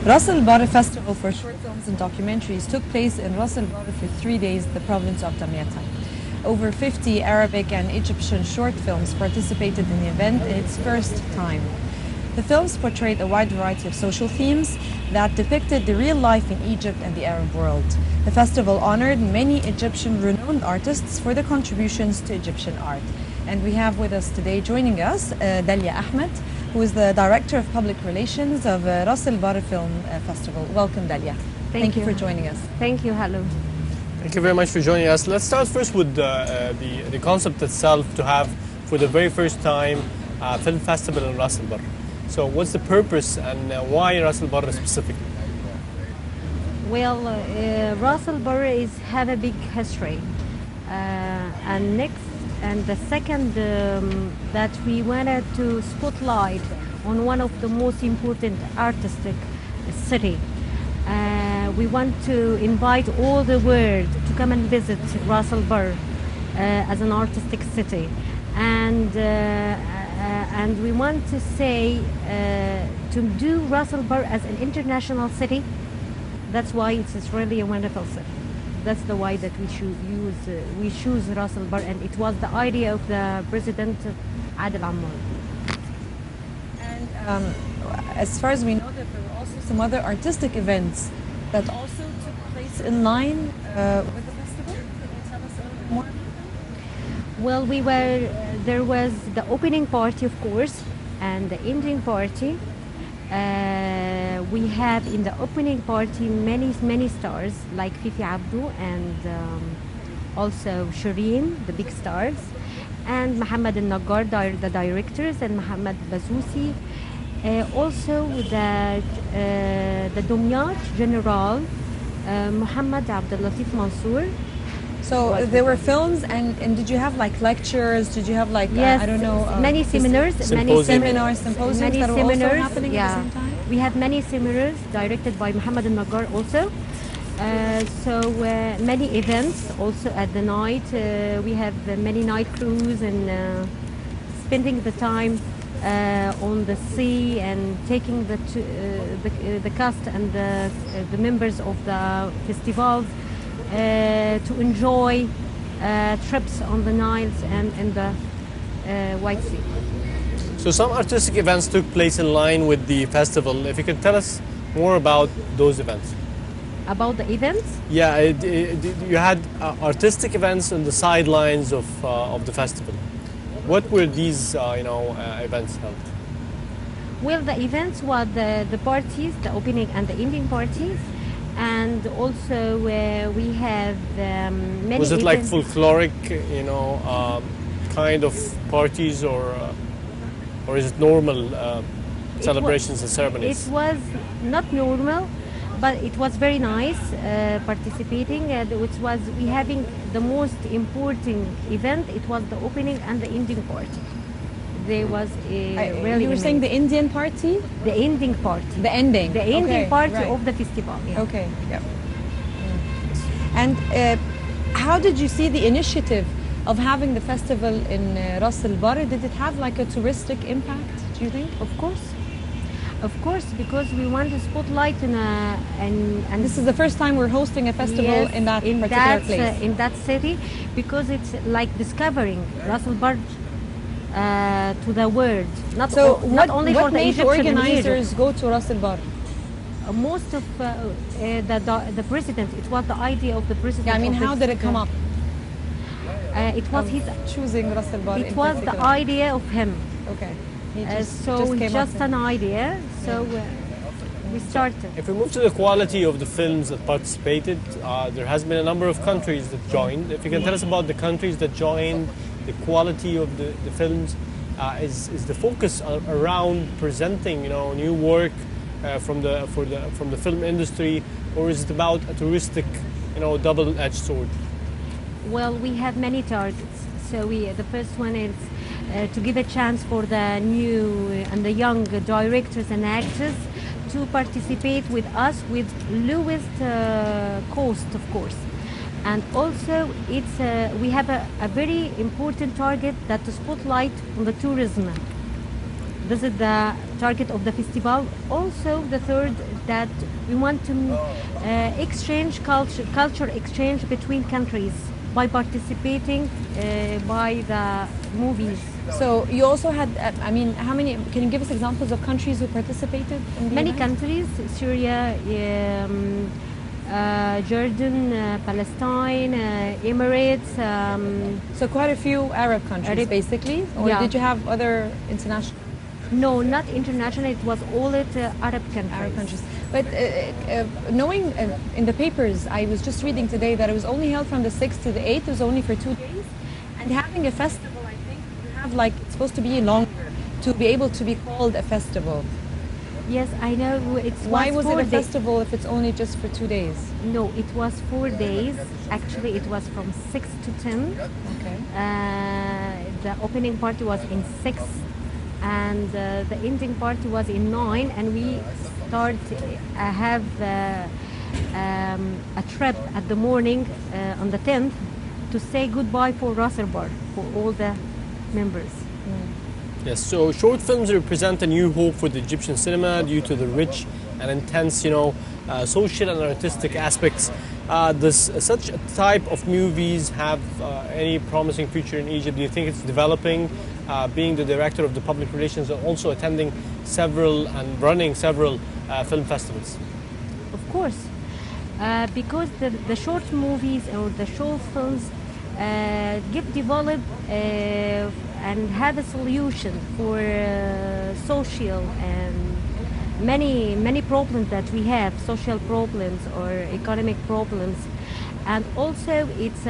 Ras al-Bar Festival for Short Films and Documentaries took place in Ras al-Bar for 3 days, the province of Damietta. Over 50 Arabic and Egyptian short films participated in the event in its first time. The films portrayed a wide variety of social themes that depicted the real life in Egypt and the Arab world. The festival honored many Egyptian renowned artists for their contributions to Egyptian art. And we have with us today, joining us, Dalia Ahmed, who is the Director of Public Relations of Ras al-Bar Film Festival. Welcome, Dalia. Thank you for joining us. Thank you. Hello. Thank you very much for joining us. Let's start first with the concept itself, to have for the very first time a film festival in Ras al-Bar. So what's the purpose and why Ras al-Bar specifically? Well, Ras al-Bar have a big history. And the second that we wanted to spotlight on one of the most important artistic city. We want to invite all the world to come and visit Ras al-Bar as an artistic city, and we want to say to do Ras al-Bar as an international city. That's why it's really a wonderful city. That's the why that we choose Ras al-Bar, and it was the idea of the President Adel Ammar. And as far as we know, that there were also some other artistic events that also took place in line with the festival. Can you tell us a little bit more? Well, there was the opening party, of course, and the ending party. We have in the opening party many stars like Fifi Abdu and also Shireen, the big stars, and Mohammed al-Naggar, the directors, and Mohammed Bazousi. Also the Dumyat General, Mohammed Abdel Latif Mansour. So there were films, and did you have like lectures? Did you have like, yes, I don't know, many seminars, symposiums that are also seminars, happening at the same time? We have many seminars directed by Mohammed al-Naggar also. Many events also at the night. We have many night cruise and spending the time on the sea and taking the cast and the members of the festivals to enjoy trips on the Niles and in the White Sea. So some artistic events took place in line with the festival. If you could tell us more about those events. About the events? Yeah, you had artistic events on the sidelines of the festival. What were these events held? Well, the events were the parties, the opening and the ending parties. And also we have many. Was it events. like folkloric, kind of parties, or is it normal celebrations and ceremonies? It was not normal, but it was very nice participating. Which was we having the most important event. It was the opening and the ending party. There was a really. You were saying the Indian party? The ending party. The ending. The ending party right. of the festival. Yeah. Okay. Yeah. And how did you see the initiative of having the festival in Ras al-Bar? Did it have like a touristic impact, do you think? Of course, because we want to spotlight and this is the first time we're hosting a festival, yes, in that particular place. In that city, because it's like discovering Ras al-Bar to the world. Not only for the Egyptian organizers go to Ras al-Bar? Most of the president. It was the idea of the president. Yeah, I mean, how did it come up? It was his choosing Ras al-Bar. It was the idea of him. Okay. Just an idea. So we started. If we move to the quality of the films that participated, there has been a number of countries that joined. If you can tell us about the countries that joined, the quality of the films, is the focus around presenting new work from the film industry, or is it about a touristic double-edged sword? Well, we have many targets. So the first one is to give a chance for the new and the young directors and actors to participate with us with lowest cost, of course. And also, we have a very important target that to spotlight on the tourism. This is the target of the festival. Also, the third, that we want to exchange culture exchange between countries by participating by the movies. So you also had, I mean, how many, can you give us examples of countries who participated in the Many event? countries, Syria, Jordan, Palestine, Emirates. So quite a few Arab countries, basically? Or Yeah. did you have other international? No, not international. It was all at Arab countries. Arab countries. But knowing in the papers, I was just reading today that it was only held from the 6th to the 8th. It was only for 2 days. And having a festival, I think, you have like, it's supposed to be longer to be able to be called a festival. Yes, I know. Why was it a 4 days. festival if it's only just for 2 days? No, it was 4 days. Actually, it was from 6 to 10. Okay. The opening party was in 6, and the ending party was in 9. And we have a trip at the morning on the 10th to say goodbye for Ras Al-Bar for all the members. Yes, so short films represent a new hope for the Egyptian cinema due to the rich and intense, social and artistic aspects. Does such a type of movies have any promising future in Egypt? Do you think it's developing? Being the director of the public relations and also attending several and running several film festivals. Of course, because the short movies or the short films develop and have a solution for social and many problems that we have, social problems or economic problems, and also it's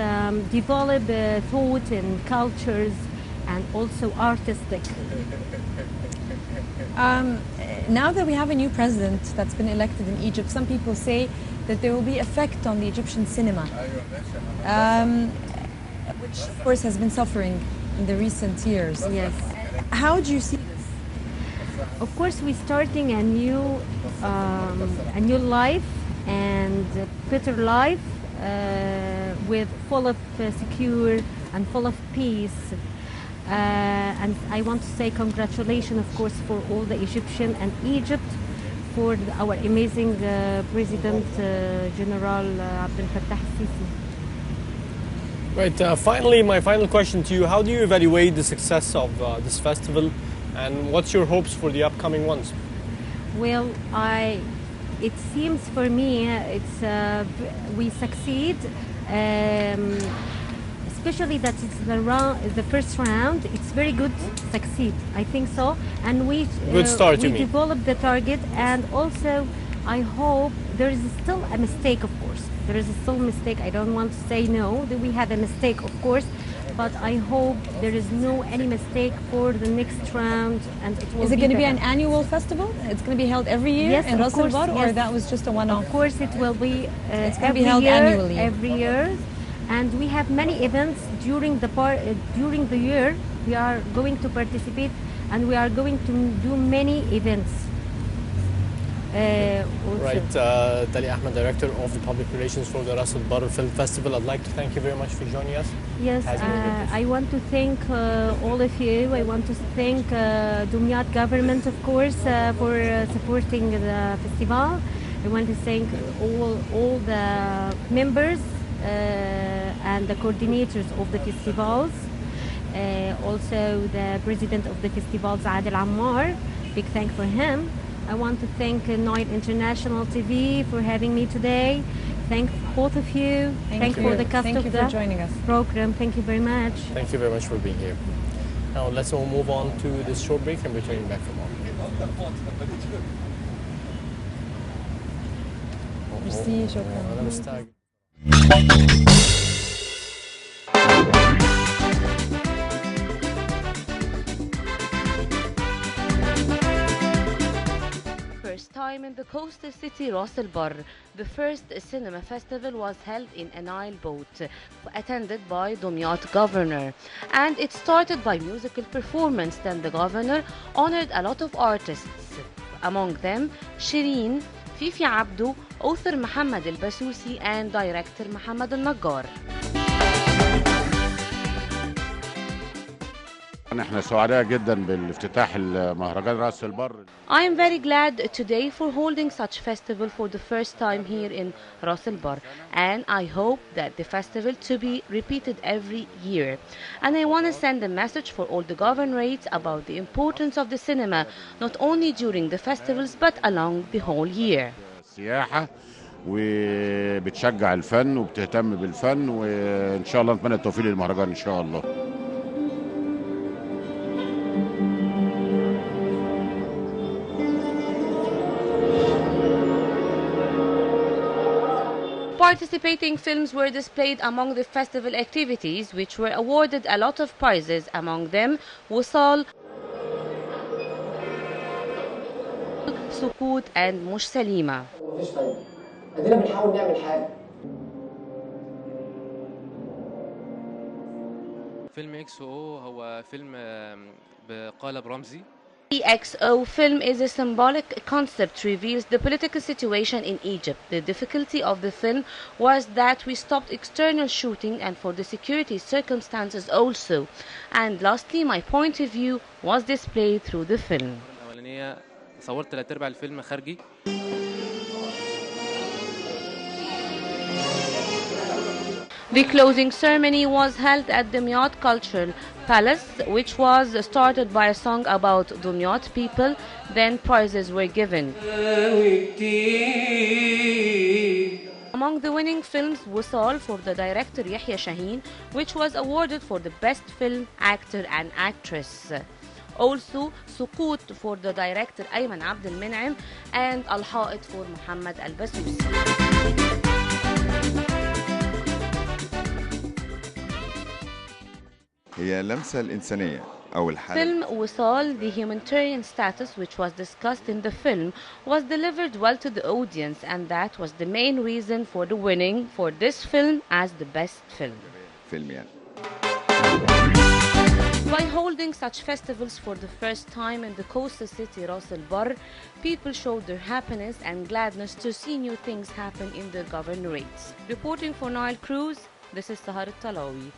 develop thought and cultures and also artistic. Now that we have a new president that's been elected in Egypt, some people say that there will be effect on the Egyptian cinema, which of course has been suffering in the recent years. Yes. How do you see this? Of course, we're starting a new life and better life with full of secure and full of peace. And I want to say congratulations, of course, for all the Egyptian and Egypt for our amazing President General Abdel Fattah al-Sisi. Right. Finally, my final question to you: how do you evaluate the success of this festival, and what's your hopes for the upcoming ones? Well, it seems for me we succeed. Especially that it's the first round, it's very good succeed. I think so, and we developed the target, and also I hope there is still a mistake. Of course, there is still a mistake. I don't want to say no that we have a mistake, of course, but I hope there is no any mistake for the next round, and it will. Is it going to be an annual festival? It's going to be held every year in Ras Al-Bar, or that was just a one-off? Of course, it will be. It's going to be held annually. Every year. And we have many events during the year. We are going to participate, and we are going to do many events. Right, Dalia Ahmed, Director of the Public Relations for the Ras Al-Bar Film Festival. I'd like to thank you very much for joining us. Yes, I want to thank all of you. I want to thank Dumyat government, of course, for supporting the festival. I want to thank all the members and the coordinators of the festivals, also the president of the festivals, Adil Ammar. Big thank for him. I want to thank Nile International TV for having me today. Thank both of you. Thank you for the cast of the joining us. program. Thank you very much. Thank you very much for being here. Now let's all move on to this short break and returning back for more. Merci, شكرا. First time in the coastal city Ras Al-Bar, the first cinema festival was held in a Nile boat, attended by Dumyat governor. And it started by musical performance. Then the governor honored a lot of artists, among them Shireen, Fifi Abdu, author Mohammed al-Basusi, and director Mohammed al-Naggar. احنا سعداء جدا بالافتتاح المهرجان راس البر. I am very glad today for holding such festival for the first time here in Ras Al-Bar, and I hope that the festival to be repeated every year. And I want to send a message for all the governorates about the importance of the cinema, not only during the festivals but along the whole year. سياحة وبتشجع الفن وبتهتم بالفن، وإن شاء الله نتمنى التوفيق للمهرجان إن شاء الله. Participating films were displayed among the festival activities, which were awarded a lot of prizes, among them وصال, سكوت and مش سليمة. مفيش فايدة. ادينا بنحاول نعمل حاجة. فيلم اكس او هو فيلم بقالب رمزي. The XO film is a symbolic concept, reveals the political situation in Egypt. The difficulty of the film was that we stopped external shooting and for the security circumstances also. And lastly, my point of view was displayed through the film. الأولانية صورت 3/4 الفيلم خارجي. The closing ceremony was held at Dumyat Cultural Palace, which was started by a song about Dumyat people. Then prizes were given. Among the winning films, Wusal for the director Yahya Shaheen, which was awarded for the best film, actor and actress. Also, Sukut for the director Ayman Abdel Min'im and Al-Ha'it for Muhammad Al-Basousi. هي اللمسة الإنسانية أو الحالة. Film Wusal, the humanitarian status which was discussed in the film, was delivered well to the audience, and that was the main reason for the winning for this film as the best film. فيلم يعني. By holding such festivals for the first time in the coastal city Ras Al-Bar, people showed their happiness and gladness to see new things happen in the governorates. Reporting for Nile Cruise, this is Sahar Al-Talawi.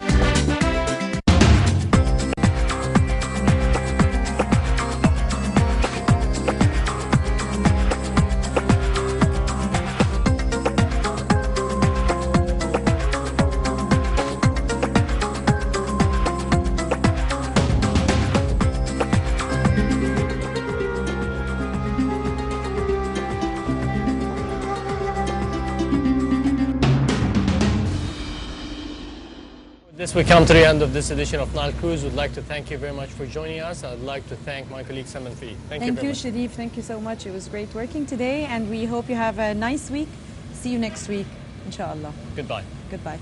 This we come to the end of this edition of Nile Cruise. We'd like to thank you very much for joining us. I'd like to thank my colleague Saman Fee. Thank you very much. Sharif. Thank you so much. It was great working today, and we hope you have a nice week. See you next week, inshallah. Goodbye. Goodbye.